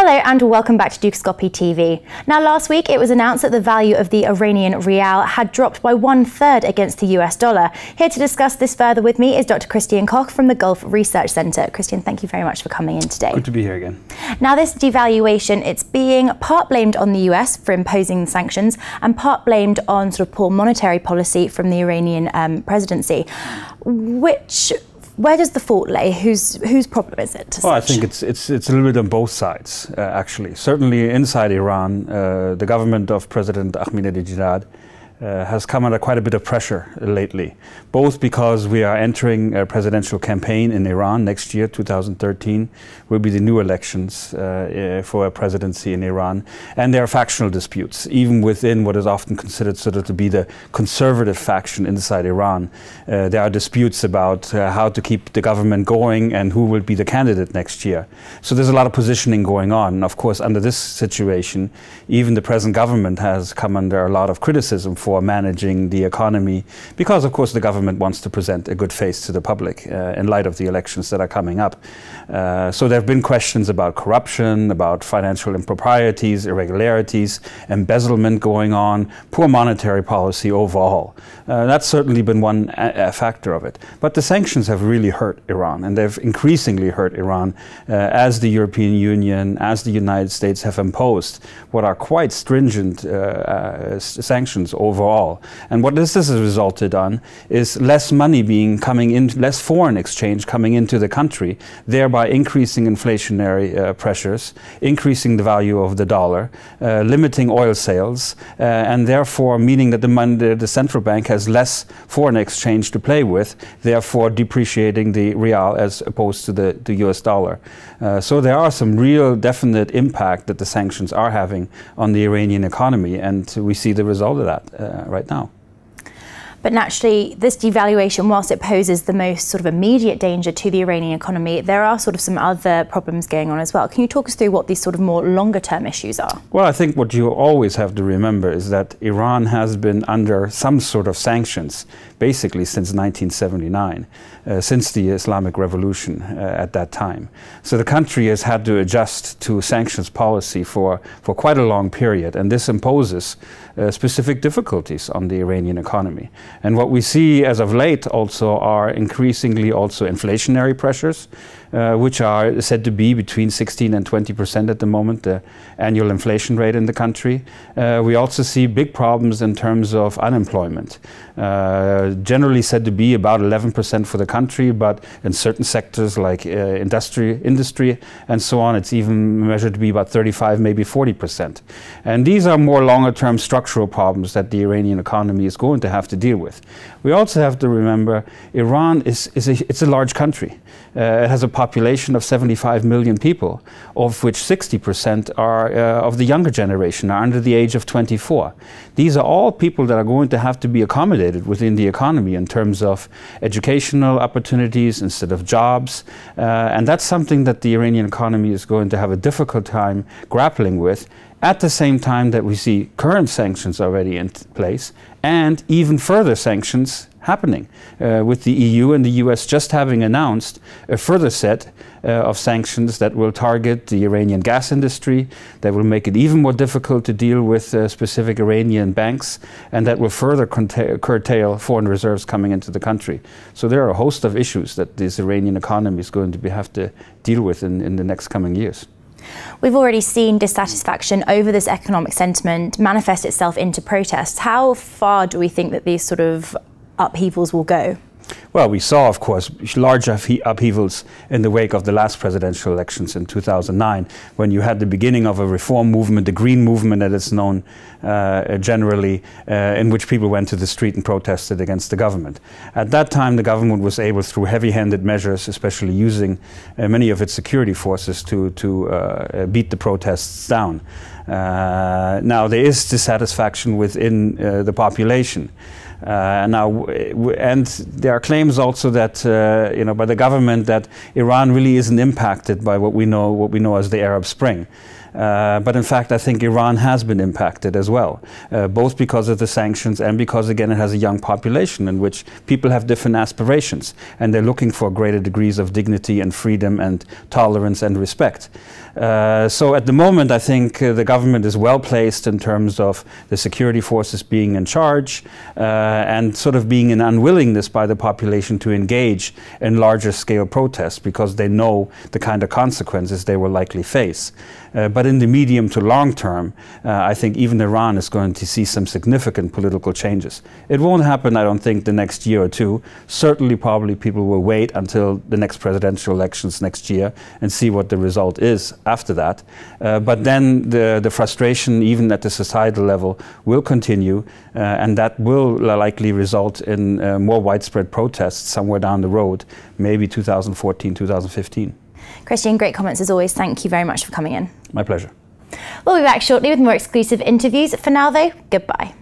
Hello and welcome back to Dukascopy TV. Now last week it was announced that the value of the Iranian rial had dropped by 1/3 against the US dollar. Here to discuss this further with me is Dr. Christian Koch from the Gulf Research Centre. Christian, thank you very much for coming in today. Good to be here again. Now this devaluation, it's being part blamed on the US for imposing sanctions and part blamed on sort of poor monetary policy from the Iranian presidency. Where does the fault lay? Whose problem is it? Well, I think it's a little bit on both sides, actually. Certainly inside Iran, the government of President Ahmadinejad has come under quite a bit of pressure lately, both because we are entering a presidential campaign in Iran next year, 2013, will be the new elections for a presidency in Iran, and there are factional disputes, even within what is often considered sort of to be the conservative faction inside Iran. There are disputes about how to keep the government going and who will be the candidate next year. So there's a lot of positioning going on. And of course, under this situation, even the present government has come under a lot of criticism for managing the economy, because of course the government wants to present a good face to the public in light of the elections that are coming up. So there have been questions about corruption, about financial improprieties, irregularities, embezzlement going on, poor monetary policy overall. That's certainly been one factor of it. But the sanctions have really hurt Iran, and they've increasingly hurt Iran as the European Union, as the United States have imposed what are quite stringent sanctions overall. And what this has resulted on is less money coming in, less foreign exchange coming into the country, thereby increasing inflationary pressures, increasing the value of the dollar, limiting oil sales, and therefore meaning that the central bank has less foreign exchange to play with, therefore depreciating the rial as opposed to the US dollar. So there are some real definite impact that the sanctions are having on the Iranian economy, and we see the result of that right now. But naturally, this devaluation, whilst it poses the most sort of immediate danger to the Iranian economy, there are sort of some other problems going on as well. Can you talk us through what these sort of more longer term issues are? Well, I think what you always have to remember is that Iran has been under some sort of sanctions basically since 1979, since the Islamic Revolution at that time. So the country has had to adjust to sanctions policy for quite a long period, and this imposes specific difficulties on the Iranian economy. And what we see as of late also are increasingly also inflationary pressures, which are said to be between 16% and 20% at the moment, the annual inflation rate in the country. We also see big problems in terms of unemployment, generally said to be about 11% for the country, but in certain sectors like industry and so on, it's even measured to be about 35, maybe 40%. And these are more longer-term structural problems that the Iranian economy is going to have to deal with. We also have to remember Iran it's a large country. It has a population of 75 million people, of which 60% are of the younger generation, are under the age of 24. These are all people that are going to have to be accommodated within the economy in terms of educational opportunities instead of jobs. And that's something that the Iranian economy is going to have a difficult time grappling with, at the same time that we see current sanctions already in place and even further sanctions happening, with the EU and the US just having announced a further set of sanctions that will target the Iranian gas industry, that will make it even more difficult to deal with specific Iranian banks, and that will further curtail foreign reserves coming into the country. So there are a host of issues that this Iranian economy is going to have to deal with in the next coming years. We've already seen dissatisfaction over this economic sentiment manifest itself into protests. How far do we think that these sort of upheavals will go? Well, we saw, of course, large upheavals in the wake of the last presidential elections in 2009, when you had the beginning of a reform movement, the Green Movement as it's known generally, in which people went to the street and protested against the government. At that time, the government was able, through heavy-handed measures, especially using many of its security forces, to beat the protests down. Now, there is dissatisfaction within the population. And there are claims also that by the government that Iran really isn't impacted by what we know as the Arab Spring. But in fact, I think Iran has been impacted as well, both because of the sanctions and because, again, it has a young population in which people have different aspirations and they're looking for greater degrees of dignity and freedom and tolerance and respect. So at the moment, I think the government is well placed in terms of the security forces being in charge and sort of being an unwillingness by the population to engage in larger scale protests because they know the kind of consequences they will likely face. But in the medium to long term, I think even Iran is going to see some significant political changes. It won't happen, I don't think, the next year or two. Certainly, probably people will wait until the next presidential elections next year and see what the result is after that. But then the frustration, even at the societal level, will continue, and that will likely result in more widespread protests somewhere down the road, maybe 2014, 2015. Christian, great comments as always. Thank you very much for coming in. My pleasure. We'll be back shortly with more exclusive interviews. For now, though, goodbye.